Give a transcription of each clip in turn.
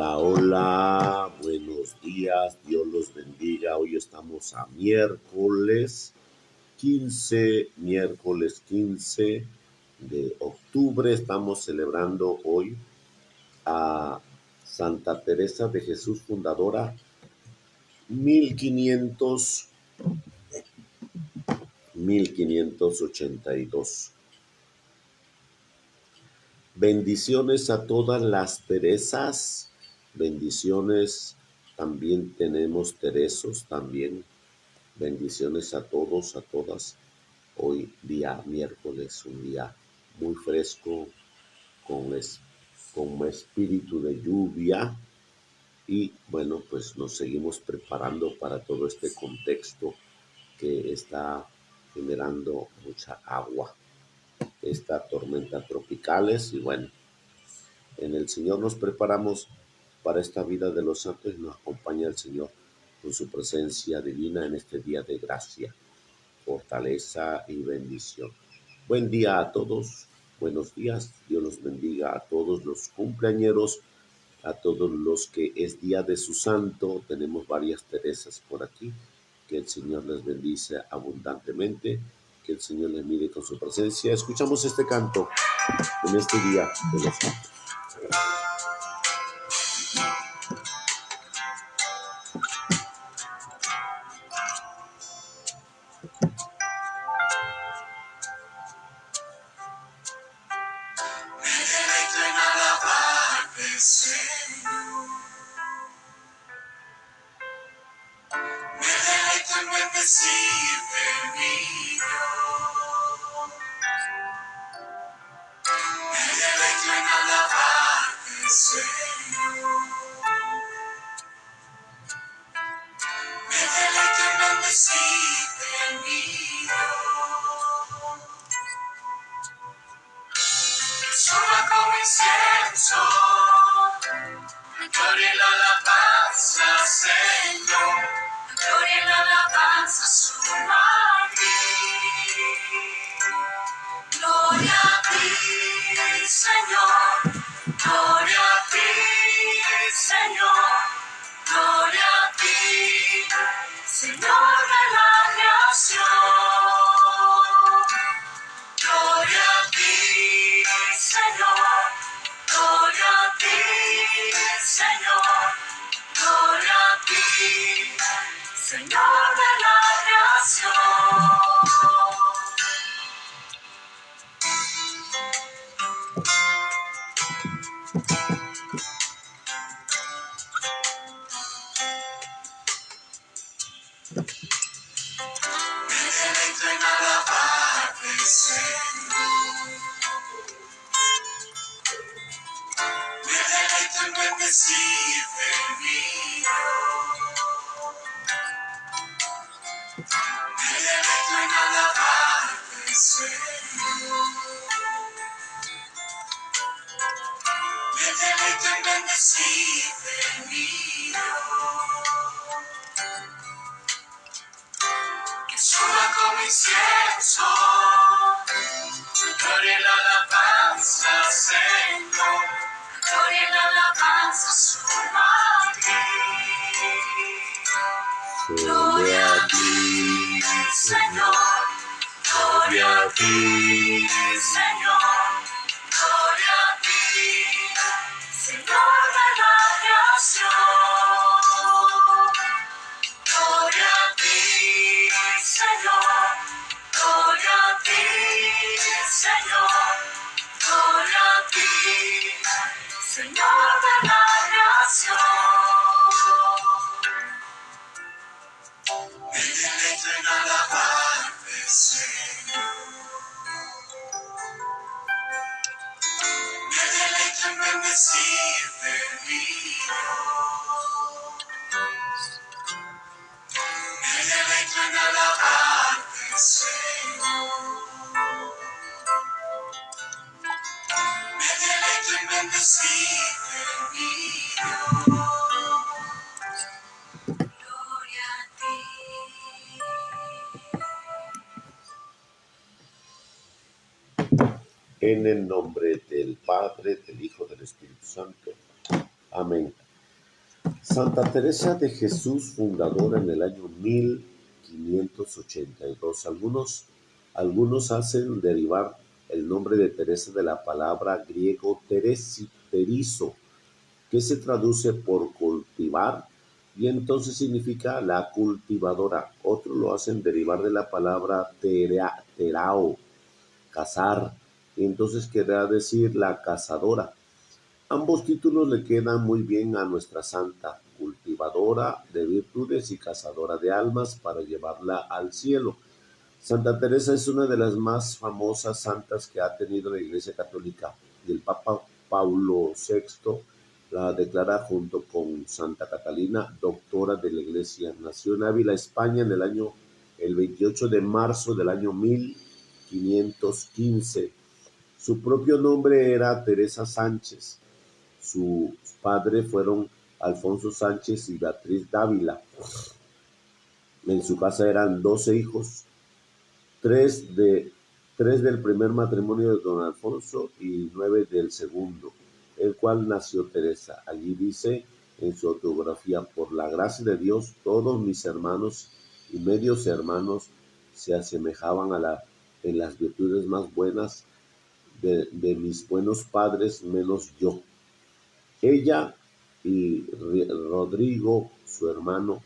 Hola, hola, buenos días, Dios los bendiga. Hoy estamos a miércoles 15 de octubre. Estamos celebrando hoy a Santa Teresa de Jesús, fundadora, 1582. Bendiciones a todas las Teresas, bendiciones, también tenemos Teresos, también bendiciones a todos, a todas. Hoy día miércoles, un día muy fresco, con espíritu de lluvia, y bueno, pues nos seguimos preparando para todo este contexto que está generando mucha agua, esta tormenta tropicales. Y bueno, en el Señor nos preparamos para esta vida de los santos y nos acompaña el Señor con su presencia divina en este día de gracia, fortaleza y bendición. Buen día a todos, buenos días, Dios los bendiga a todos los cumpleañeros, a todos los que es día de su santo. Tenemos varias Teresas por aquí, que el Señor les bendice abundantemente, que el Señor les mire con su presencia. Escuchamos este canto en este día de los santos. Gloria a ti, Señor, gloria a ti, Señor, gloria a ti, Señor de la creación. Gloria a ti, Señor, gloria a ti, Señor, gloria a ti, Señor de la creación. Me deleito en alabarte, Señor. Me deleito en bendecirte, mi Dios. Me deleito en alabarte, Señor. Me deleito en bendecirte, mi Dios. Gloria a ti. En el nombre del Padre, del Hijo, del Espíritu Santo. Amén. Santa Teresa de Jesús, fundadora en el año 1582. Algunos hacen derivar el nombre de Teresa de la palabra griego terizo, que se traduce por cultivar y entonces significa la cultivadora. Otros lo hacen derivar de la palabra terao, cazar, y entonces querrá decir la cazadora. Ambos títulos le quedan muy bien a nuestra santa, cultivadora de virtudes y cazadora de almas para llevarla al cielo. Santa Teresa es una de las más famosas santas que ha tenido la Iglesia Católica y el Papa Paulo VI la declara junto con Santa Catalina, doctora de la Iglesia. Nació en Ávila, España, el 28 de marzo del año 1515. Su propio nombre era Teresa Sánchez. Sus padres fueron Alfonso Sánchez y Beatriz Dávila. En su casa eran 12 hijos, tres, de, tres del primer matrimonio de don Alfonso y 9 del segundo, el cual nació Teresa. Allí dice en su autobiografía: por la gracia de Dios, todos mis hermanos y medios hermanos se asemejaban en las virtudes más buenas de mis buenos padres, menos yo. Ella y Rodrigo, su hermano,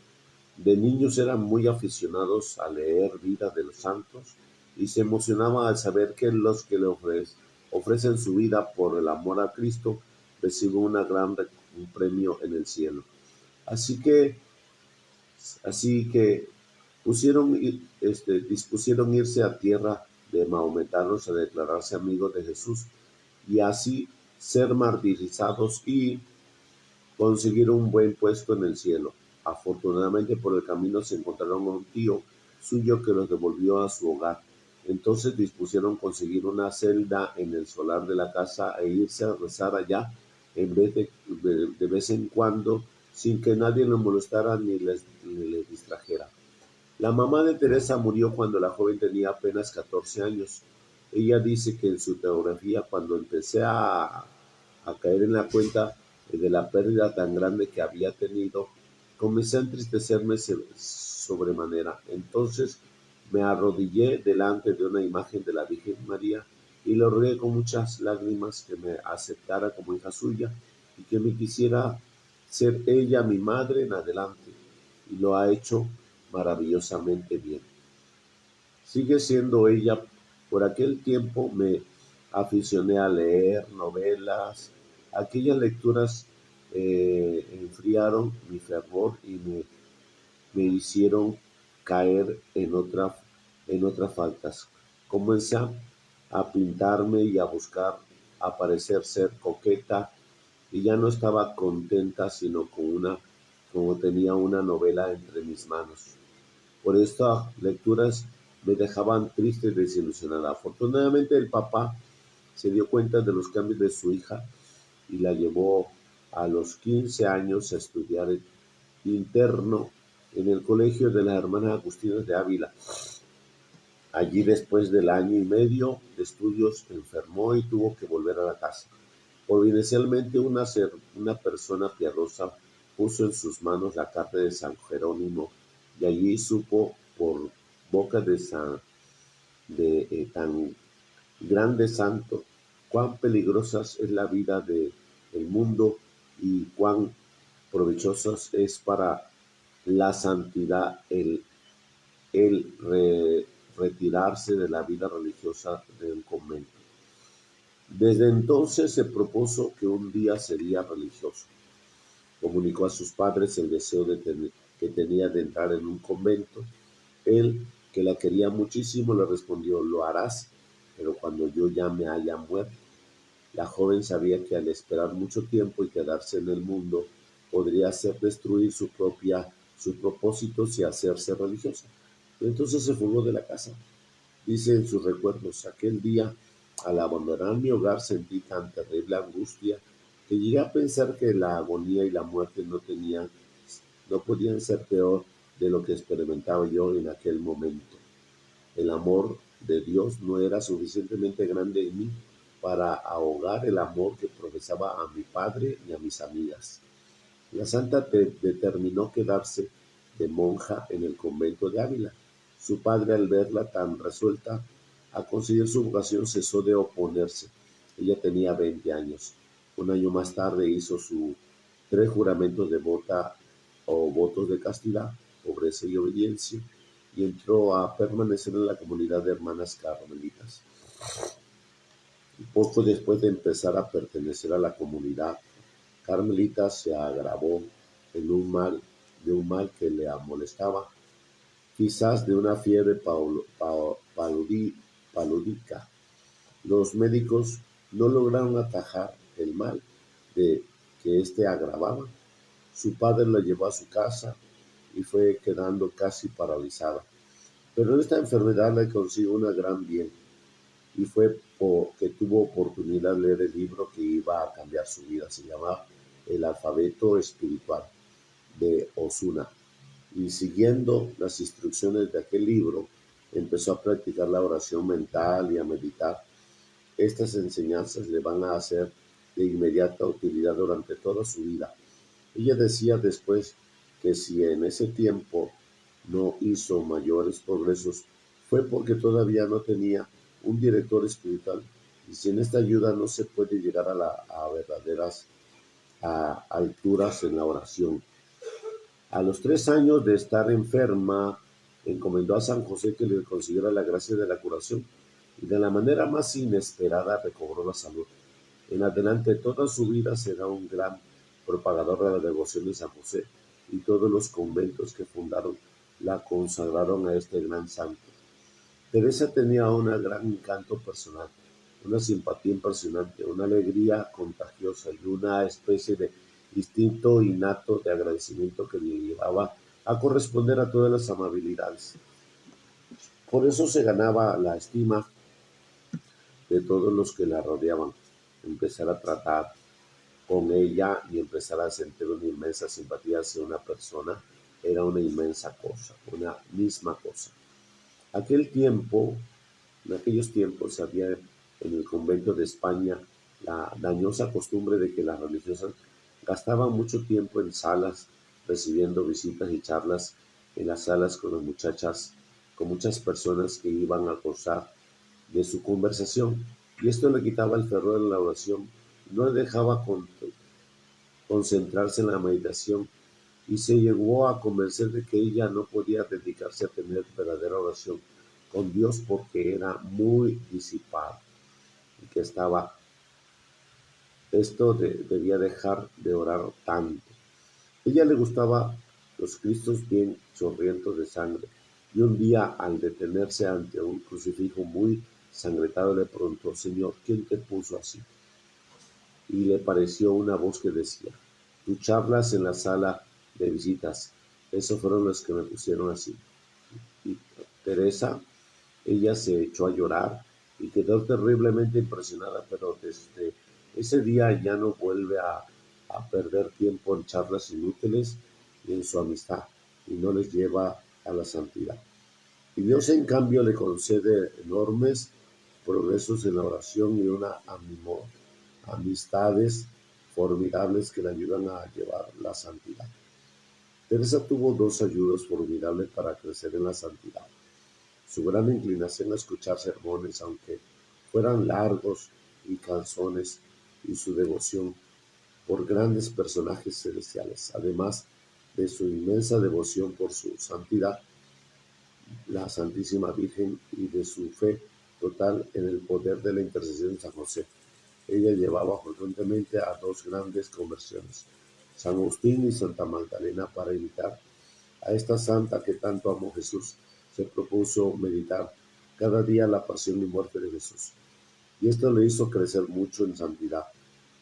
de niños eran muy aficionados a leer vida de los santos y se emocionaban al saber que los que le ofrecen su vida por el amor a Cristo reciben un premio en el cielo. Así que, así que dispusieron irse a tierra de maometanos a declararse amigos de Jesús y así ser martirizados y conseguir un buen puesto en el cielo. Afortunadamente por el camino se encontraron a un tío suyo que los devolvió a su hogar. Entonces dispusieron conseguir una celda en el solar de la casa e irse a rezar allá en vez de vez en cuando, sin que nadie los molestara ni les distrajera. La mamá de Teresa murió cuando la joven tenía apenas 14 años. Ella dice que en su teografía, cuando empecé a caer en la cuenta de la pérdida tan grande que había tenido, comencé a entristecerme sobremanera. Entonces me arrodillé delante de una imagen de la Virgen María y le rogué con muchas lágrimas que me aceptara como hija suya y que me quisiera ser ella mi madre en adelante. Y lo ha hecho maravillosamente bien. Sigue siendo ella. Por aquel tiempo me aficioné a leer novelas. Aquellas lecturas enfriaron mi fervor y me hicieron caer en otras faltas. Comencé a pintarme y a buscar a parecer ser coqueta y ya no estaba contenta sino como tenía una novela entre mis manos. Por estas lecturas me dejaban triste y desilusionada. Afortunadamente el papá se dio cuenta de los cambios de su hija y la llevó a los 15 años a estudiar interno en el colegio de las hermanas Agustinas de Ávila. Allí, después del año y medio de estudios, enfermó y tuvo que volver a la casa. Providencialmente una persona piadosa puso en sus manos la carta de San Jerónimo y allí supo por boca de tan grande santo cuán peligrosa es la vida del mundo y cuán provechosas es para la santidad el retirarse de la vida religiosa de un convento. Desde entonces se propuso que un día sería religioso. Comunicó a sus padres el deseo que tenía de entrar en un convento. Él, que la quería muchísimo, le respondió: lo harás, pero cuando yo ya me haya muerto. La joven sabía que al esperar mucho tiempo y quedarse en el mundo, podría hacer destruir sus propósitos y hacerse religiosa. Entonces se fugó de la casa. Dice en sus recuerdos: aquel día, al abandonar mi hogar, sentí tan terrible angustia que llegué a pensar que la agonía y la muerte no podían ser peor de lo que experimentaba yo en aquel momento. El amor de Dios no era suficientemente grande en mí para ahogar el amor que profesaba a mi padre y a mis amigas. La santa determinó quedarse de monja en el convento de Ávila. Su padre, al verla tan resuelta a conseguir su vocación, cesó de oponerse. Ella tenía 20 años. Un año más tarde hizo sus 3 juramentos de vota o votos de castidad, pobreza y obediencia, y entró a permanecer en la comunidad de hermanas carmelitas. Poco después de empezar a pertenecer a la comunidad carmelita, se agravó en de un mal que le molestaba, quizás de una fiebre palúdica. Los médicos no lograron atajar el mal de que éste agravaba. Su padre la llevó a su casa y fue quedando casi paralizada. Pero en esta enfermedad le consiguió una gran bien, y fue que tuvo oportunidad de leer el libro que iba a cambiar su vida. Se llamaba El alfabeto espiritual, de Osuna. Y siguiendo las instrucciones de aquel libro, empezó a practicar la oración mental y a meditar. Estas enseñanzas le van a ser de inmediata utilidad durante toda su vida. Ella decía después que si en ese tiempo no hizo mayores progresos fue porque todavía no tenía un director espiritual, y sin esta ayuda no se puede llegar a verdaderas alturas en la oración. A los 3 años de estar enferma, encomendó a San José que le consiguiera la gracia de la curación, y de la manera más inesperada recobró la salud. En adelante toda su vida será un gran propagador de la devoción de San José, y todos los conventos que fundaron la consagraron a este gran santo. Teresa tenía un gran encanto personal, una simpatía impresionante, una alegría contagiosa y una especie de instinto innato de agradecimiento que le llevaba a corresponder a todas las amabilidades. Por eso se ganaba la estima de todos los que la rodeaban. Empezar a tratar con ella y empezar a sentir una inmensa simpatía hacia una persona era una inmensa cosa, una misma cosa. Aquel tiempo, en aquellos tiempos había en el convento de España la dañosa costumbre de que las religiosas gastaban mucho tiempo en salas, recibiendo visitas y charlas en las salas con las muchachas, con muchas personas que iban a gozar de su conversación, y esto le quitaba el fervor de la oración, no le dejaba concentrarse en la meditación, y se llegó a convencer de que ella no podía dedicarse a tener verdadera oración con Dios porque era muy disipada, y que debía dejar de orar tanto. A ella le gustaba los cristos bien chorrientos de sangre, y un día, al detenerse ante un crucifijo muy sangretado, le preguntó: Señor, ¿quién te puso así? Y le pareció una voz que decía: tú charlas en la sala de visitas, esos fueron los que me pusieron así. Y Teresa, ella se echó a llorar y quedó terriblemente impresionada, pero desde ese día ya no vuelve a perder tiempo en charlas inútiles y en su amistad, y no les lleva a la santidad. Y Dios, en cambio, le concede enormes progresos en la oración y una amistades formidables que le ayudan a llevar la santidad. Teresa tuvo 2 ayudas formidables para crecer en la santidad: su gran inclinación a escuchar sermones, aunque fueran largos y canzones, y su devoción por grandes personajes celestiales, además de su inmensa devoción por su santidad, la Santísima Virgen, y de su fe total en el poder de la intercesión de San José. Ella llevaba frecuentemente a 2 grandes conversiones, San Agustín y Santa Magdalena. Para imitar a esta santa que tanto amó Jesús, se propuso meditar cada día la pasión y muerte de Jesús, y esto le hizo crecer mucho en santidad.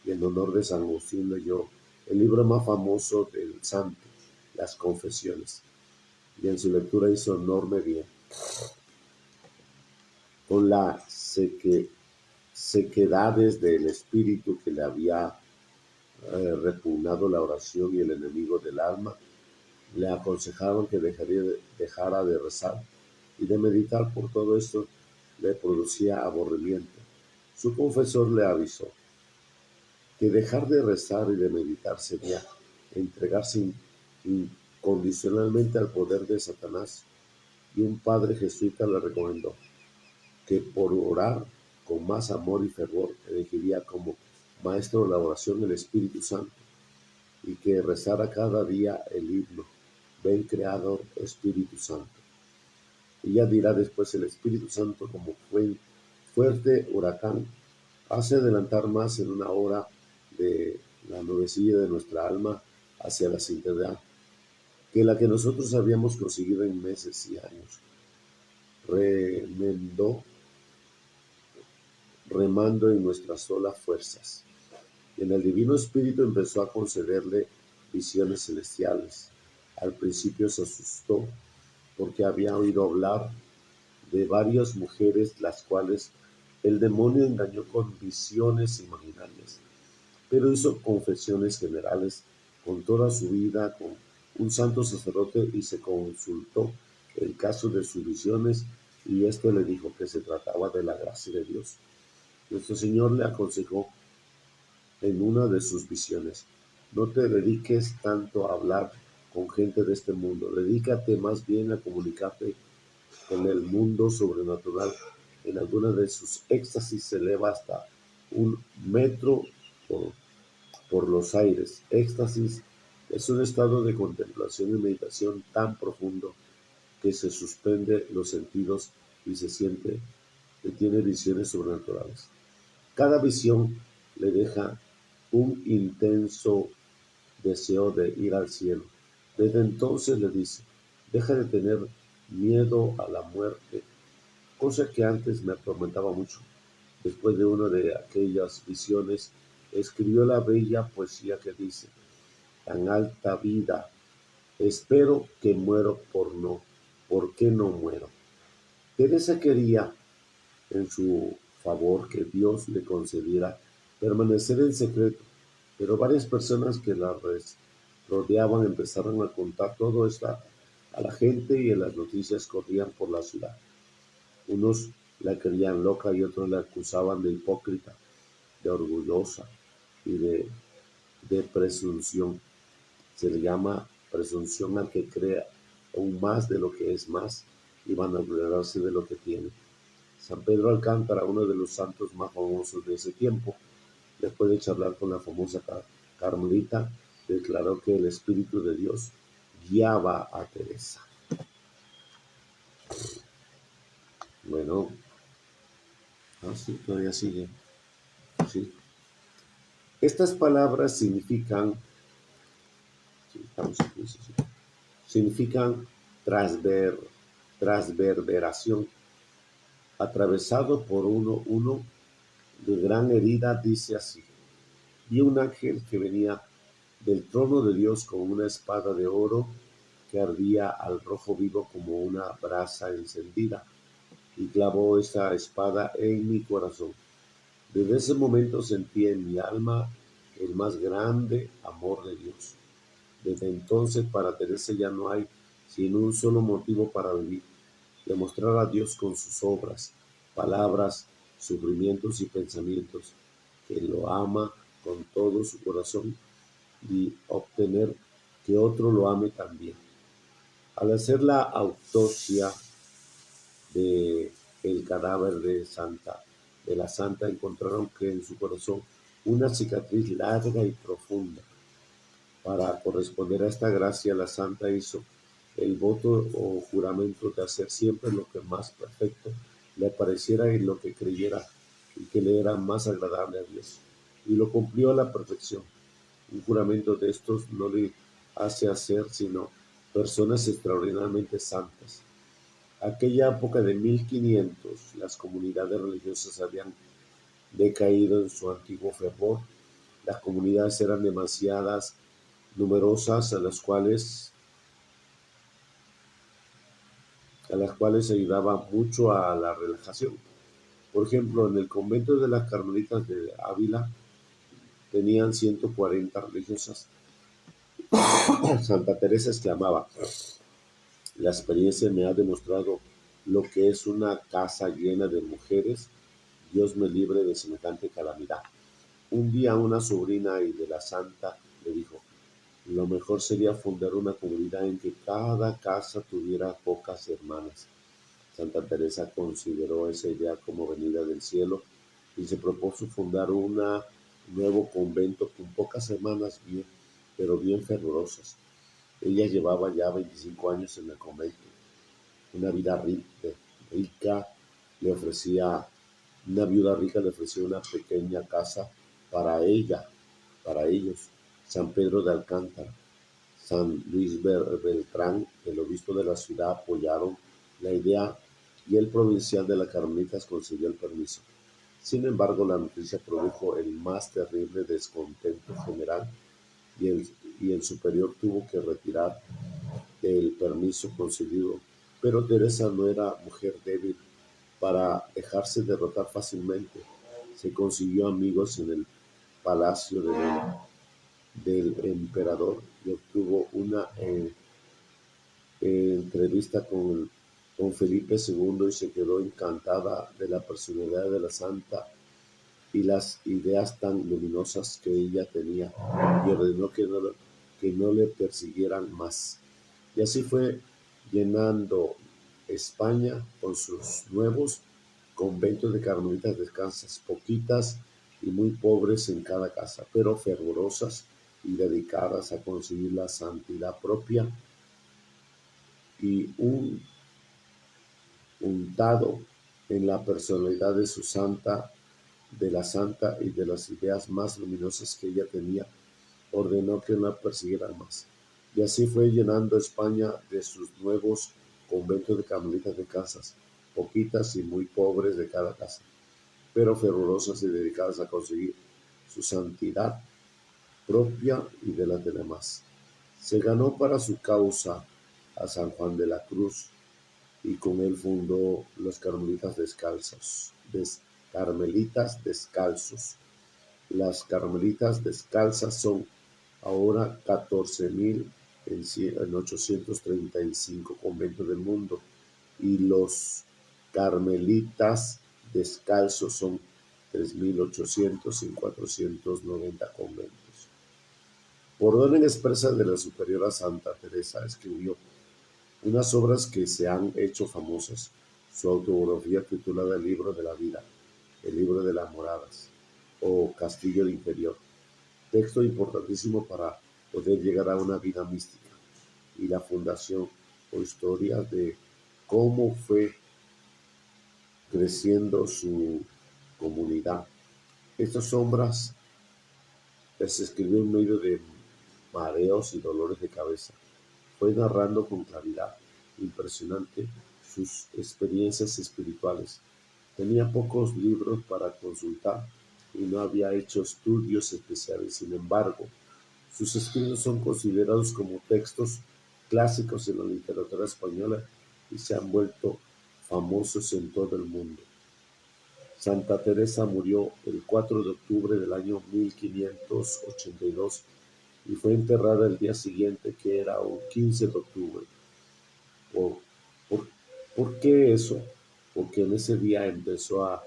Y en honor de San Agustín leyó el libro más famoso del santo, Las Confesiones, y en su lectura hizo enorme bien. Con la sequedades del espíritu que le había repugnado la oración y el enemigo del alma, le aconsejaban que dejara de rezar y de meditar. Por todo esto le producía aburrimiento. Su confesor le avisó que dejar de rezar y de meditar sería entregarse incondicionalmente al poder de Satanás, y un padre jesuita le recomendó que por orar con más amor y fervor elegiría como maestro de la oración el Espíritu Santo, y que rezara cada día el himno: Ven Creador Espíritu Santo. Ella dirá después: el Espíritu Santo, como fuerte huracán, hace adelantar más en una hora de la nubecilla de nuestra alma hacia la santidad que la que nosotros habíamos conseguido en meses y años, remendo, remando en nuestras solas fuerzas. En el Divino Espíritu empezó a concederle visiones celestiales. Al principio se asustó porque había oído hablar de varias mujeres las cuales el demonio engañó con visiones imaginarias, pero hizo confesiones generales con toda su vida con un santo sacerdote y se consultó el caso de sus visiones, y éste le dijo que se trataba de la gracia de Dios. Nuestro Señor le aconsejó en una de sus visiones: no te dediques tanto a hablar con gente de este mundo, dedícate más bien a comunicarte con el mundo sobrenatural. En alguna de sus éxtasis se eleva hasta 1 metro por, por los aires. Éxtasis es un estado de contemplación y meditación tan profundo que se suspende los sentidos y se siente que tiene visiones sobrenaturales. Cada visión le deja un intenso deseo de ir al cielo. Desde entonces le dice: deja de tener miedo a la muerte, cosa que antes me atormentaba mucho. Después de una de aquellas visiones, escribió la bella poesía que dice: tan alta vida, espero que muero ¿por qué no muero? Teresa quería en su favor que Dios le concediera permanecer en secreto, pero varias personas que la rodeaban empezaron a contar todo esto a la gente, y en las noticias corrían por la ciudad. Unos la creían loca y otros la acusaban de hipócrita, de orgullosa y de presunción. Se le llama presunción al que crea aún más de lo que es más y vanagloriarse de lo que tiene. San Pedro Alcántara, uno de los santos más famosos de ese tiempo, después de charlar con la famosa Carmelita, declaró que el Espíritu de Dios guiaba a Teresa. Bueno, sí, todavía sigue. Sí. Estas palabras significan, sí, estamos aquí, sí, sí, significan transverberación, atravesado por uno de gran herida. Dice así: vi un ángel que venía del trono de Dios con una espada de oro que ardía al rojo vivo como una brasa encendida, y clavó esta espada en mi corazón. Desde ese momento sentí en mi alma el más grande amor de Dios. Desde entonces para Teresa ya no hay sino un solo motivo para vivir: demostrar a Dios con sus obras, palabras, sufrimientos y pensamientos, que lo ama con todo su corazón, y obtener que otro lo ame también. Al hacer la autopsia de el cadáver de la santa, encontraron que en su corazón una cicatriz larga y profunda. Para corresponder a esta gracia, la santa hizo el voto o juramento de hacer siempre lo que más perfecto le pareciera y lo que creyera y que le era más agradable a Dios, y lo cumplió a la perfección. Un juramento de estos no le hace hacer sino personas extraordinariamente santas. Aquella época de 1500, las comunidades religiosas habían decaído en su antiguo fervor. Las comunidades eran demasiadas numerosas, a las cuales ayudaba mucho a la relajación. Por ejemplo, en el convento de las Carmelitas de Ávila tenían 140 religiosas. Santa Teresa exclamaba: la experiencia me ha demostrado lo que es una casa llena de mujeres. Dios me libre de semejante calamidad. Un día una sobrina y de la santa le dijo: Lo mejor sería fundar una comunidad en que cada casa tuviera pocas hermanas. Santa Teresa consideró esa idea como venida del cielo y se propuso fundar un nuevo convento con pocas hermanas bien, pero bien fervorosas. Ella llevaba ya 25 años en el convento. Una vida rica le ofrecía, una viuda rica le ofreció una pequeña casa para ella, para ellos. San Pedro de Alcántara, San Luis Beltrán, el obispo de la ciudad, apoyaron la idea y el provincial de las Carmelitas concedió el permiso. Sin embargo, la noticia produjo el más terrible descontento general y el superior tuvo que retirar el permiso concedido. Pero Teresa no era mujer débil para dejarse derrotar fácilmente. Se consiguió amigos en el palacio del emperador y obtuvo una entrevista con Felipe II y se quedó encantada de la personalidad de la santa y las ideas tan luminosas que ella tenía y ordenó que no le persiguieran más. Y así fue llenando España con sus nuevos conventos de carmelitas descalzas, poquitas y muy pobres en cada casa, pero fervorosas y dedicadas a conseguir la santidad propia y un untado en la personalidad de su santa, de la santa y de las ideas más luminosas que ella tenía, ordenó que no la persiguieran más. Y así fue llenando España de sus nuevos conventos de carmelitas de casas, poquitas y muy pobres de cada casa, pero fervorosas y dedicadas a conseguir su santidad propia y de las demás. Se ganó para su causa a San Juan de la Cruz y con él fundó los Carmelitas Descalzos. Carmelitas Descalzos. Las Carmelitas Descalzas son ahora 14.000 en 835 conventos del mundo y los Carmelitas Descalzos son 3.800 en 490 conventos. Por orden expresa de la superiora Santa Teresa escribió unas obras que se han hecho famosas. Su autobiografía titulada El libro de la vida, El libro de las moradas o Castillo del Interior, texto importantísimo para poder llegar a una vida mística, y la fundación o historia de cómo fue creciendo su comunidad. Estas obras las escribió en medio de mareos y dolores de cabeza. Fue narrando con claridad impresionante sus experiencias espirituales. Tenía pocos libros para consultar y no había hecho estudios especiales. Sin embargo, sus escritos son considerados como textos clásicos en la literatura española y se han vuelto famosos en todo el mundo. Santa Teresa murió el 4 de octubre del año 1582 y fue enterrada el día siguiente, que era un 15 de octubre. ¿Por, por, por qué eso? Porque en ese día empezó a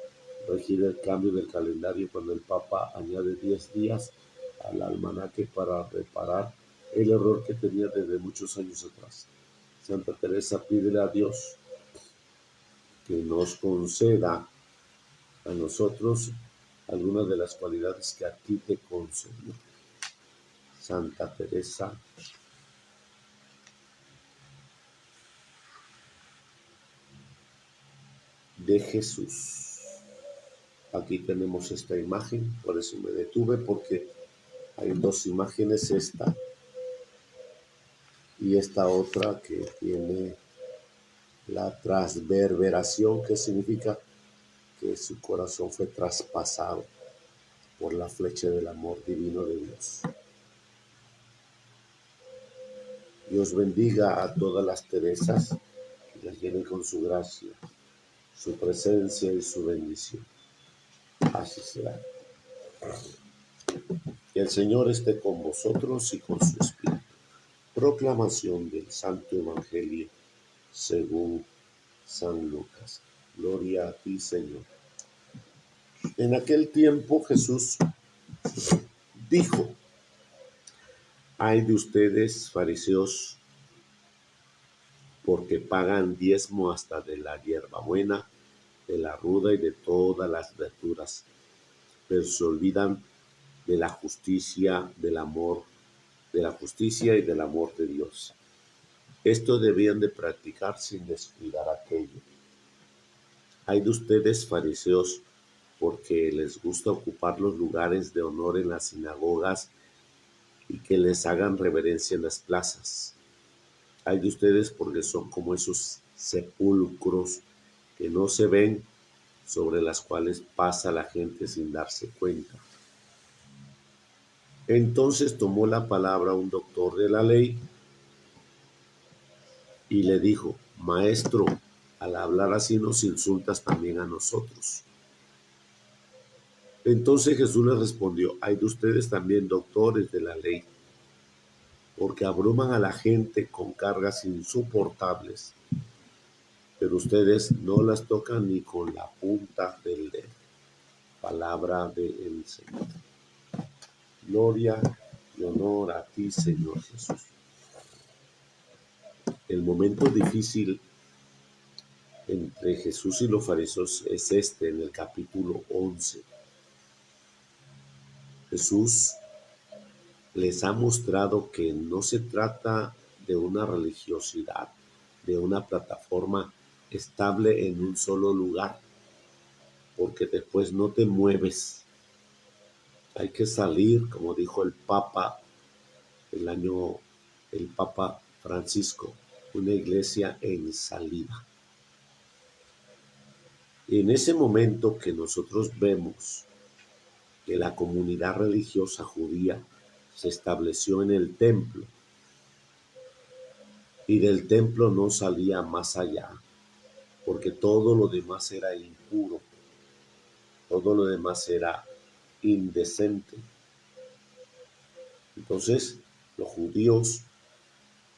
regir el cambio del calendario cuando el Papa añade 10 días al almanaque para reparar el error que tenía desde muchos años atrás. Santa Teresa pídele a Dios que nos conceda a nosotros algunas de las cualidades que aquí te concedió. Santa Teresa de Jesús. Aquí tenemos esta imagen, por eso me detuve, porque hay dos imágenes, esta y esta otra que tiene la transverberación, que significa que su corazón fue traspasado por la flecha del amor divino de Dios. Dios bendiga a todas las Teresas y las llene con su gracia, su presencia y su bendición. Así será. Que el Señor esté con vosotros y con su espíritu. Proclamación del Santo Evangelio según San Lucas. Gloria a ti, Señor. En aquel tiempo Jesús dijo: Hay de ustedes, fariseos, porque pagan diezmo hasta de la hierbabuena, de la ruda y de todas las verduras, pero se olvidan de la justicia, del amor, de la justicia y del amor de Dios. Esto debían de practicar sin descuidar aquello. Hay de ustedes, fariseos, porque les gusta ocupar los lugares de honor en las sinagogas y que les hagan reverencia en las plazas. Hay de ustedes porque son como esos sepulcros que no se ven, sobre las cuales pasa la gente sin darse cuenta. Entonces tomó la palabra un doctor de la ley y le dijo: Maestro, al hablar así nos insultas también a nosotros. Entonces Jesús le respondió: hay de ustedes también, doctores de la ley, porque abruman a la gente con cargas insoportables, pero ustedes no las tocan ni con la punta del dedo. Palabra del Señor. Gloria y honor a ti, Señor Jesús. El momento difícil entre Jesús y los fariseos es en el capítulo 11. Jesús les ha mostrado que no se trata de una religiosidad, de una plataforma estable en un solo lugar, porque después no te mueves. Hay que salir, como dijo el Papa el Papa Francisco, una iglesia en salida. Y en ese momento que nosotros vemos que la comunidad religiosa judía se estableció en el templo, y del templo no salía más allá, porque todo lo demás era impuro, todo lo demás era indecente. Entonces, los judíos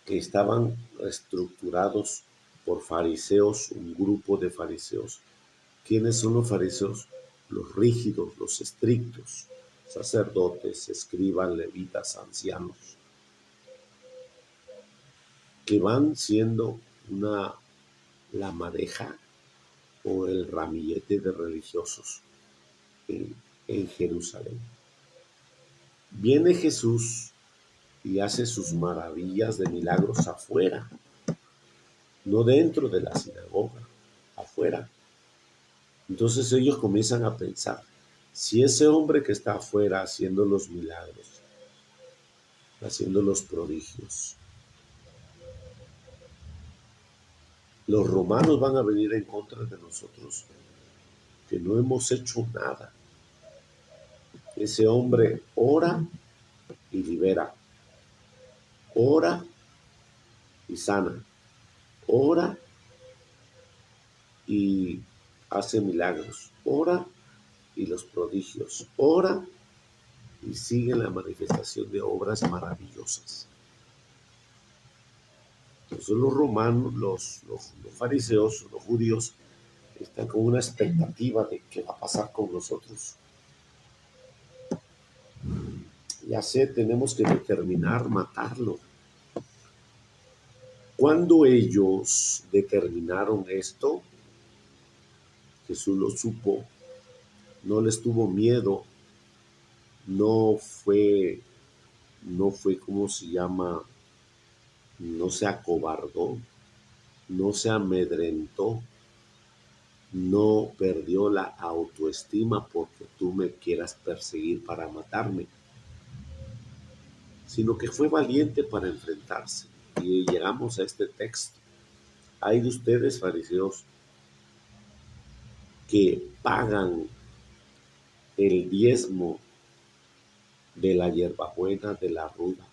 que estaban estructurados por fariseos, un grupo de fariseos. ¿Quiénes son los fariseos? Los rígidos, los estrictos, sacerdotes, escribas, levitas, ancianos, que van siendo la madeja o el ramillete de religiosos en Jerusalén. Viene Jesús y hace sus maravillas de milagros afuera, no dentro de la sinagoga, afuera. Entonces ellos comienzan a pensar: si ese hombre que está afuera haciendo los milagros, haciendo los prodigios, los romanos van a venir en contra de nosotros, que no hemos hecho nada. Ese hombre ora y libera, ora y sana, ora y hace milagros, ora y los prodigios, ora y sigue la manifestación de obras maravillosas. Entonces los romanos, los fariseos, los judíos, están con una expectativa de qué va a pasar con nosotros. Ya sé, tenemos que determinar matarlo. Cuando ellos determinaron esto, Jesús lo supo, no les tuvo miedo, no fue, ¿cómo se llama? No se acobardó, no se amedrentó, no perdió la autoestima porque tú me quieras perseguir para matarme, sino que fue valiente para enfrentarse. Y llegamos a este texto. Hay de ustedes, fariseos, que pagan el diezmo de la hierbabuena, de la ruda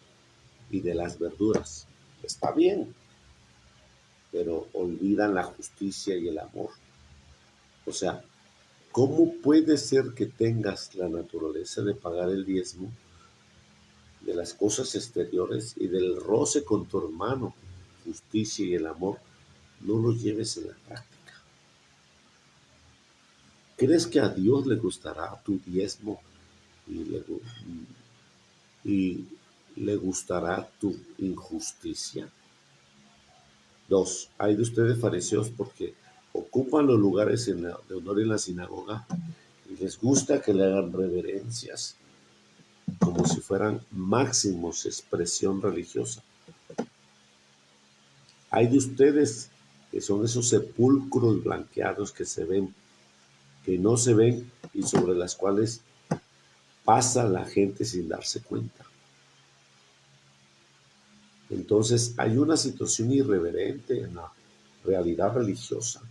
y de las verduras. Está bien, pero olvidan la justicia y el amor. O sea, ¿cómo puede ser que tengas la naturaleza de pagar el diezmo de las cosas exteriores y del roce con tu hermano, justicia y el amor, no lo lleves en la práctica? ¿Crees que a Dios le gustará tu diezmo y le gustará tu injusticia. 2. Hay de ustedes fariseos porque ocupan los lugares de honor en la sinagoga y les gusta que le hagan reverencias como si fueran máximos expresión religiosa. Hay de ustedes que son esos sepulcros blanqueados que se ven, que no se ven y sobre las cuales pasa la gente sin darse cuenta. Entonces hay una situación irreverente en la realidad religiosa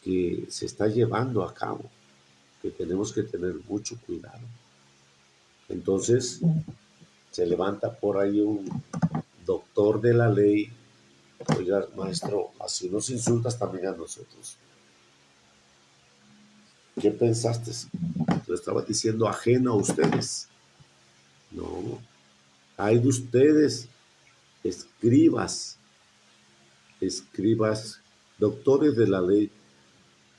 que se está llevando a cabo, que tenemos que tener mucho cuidado. Entonces se levanta por ahí un doctor de la ley: oiga, maestro, así nos insultas también a nosotros. ¿Qué pensaste? Lo estaba diciendo ajeno a ustedes. No, hay de ustedes escribas, doctores de la ley,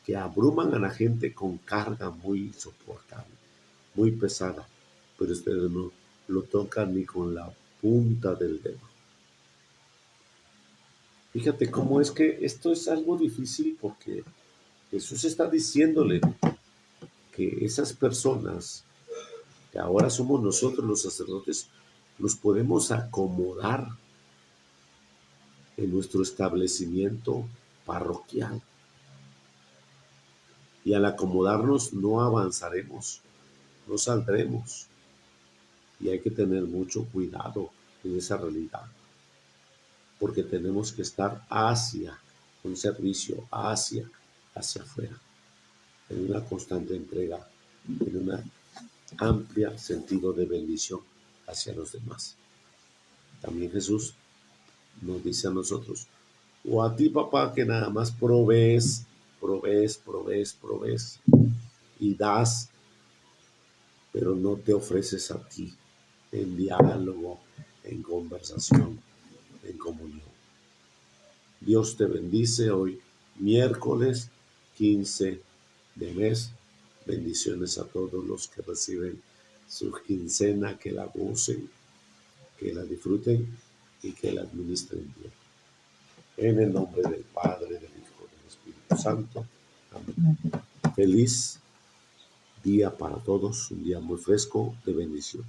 que abruman a la gente con carga muy insoportable, muy pesada, pero ustedes no lo tocan ni con la punta del dedo. Fíjate cómo es que esto es algo difícil, porque Jesús está diciéndole que esas personas, que ahora somos nosotros los sacerdotes, nos podemos acomodar en nuestro establecimiento parroquial. Y al acomodarnos no avanzaremos, no saldremos. Y hay que tener mucho cuidado en esa realidad, porque tenemos que estar hacia un servicio, hacia afuera, en una constante entrega, en un amplio sentido de bendición hacia los demás. También Jesús nos dice a nosotros, o a ti, papá, que nada más provees y das, pero no te ofreces a ti en diálogo, en conversación, en comunión. Dios te bendice hoy, miércoles 15 de mes. Bendiciones a todos los que reciben su quincena, que la gocen, que la disfruten y que la administren bien. En el nombre del Padre, del Hijo y del Espíritu Santo. Amén. Feliz día para todos, un día muy fresco de bendición.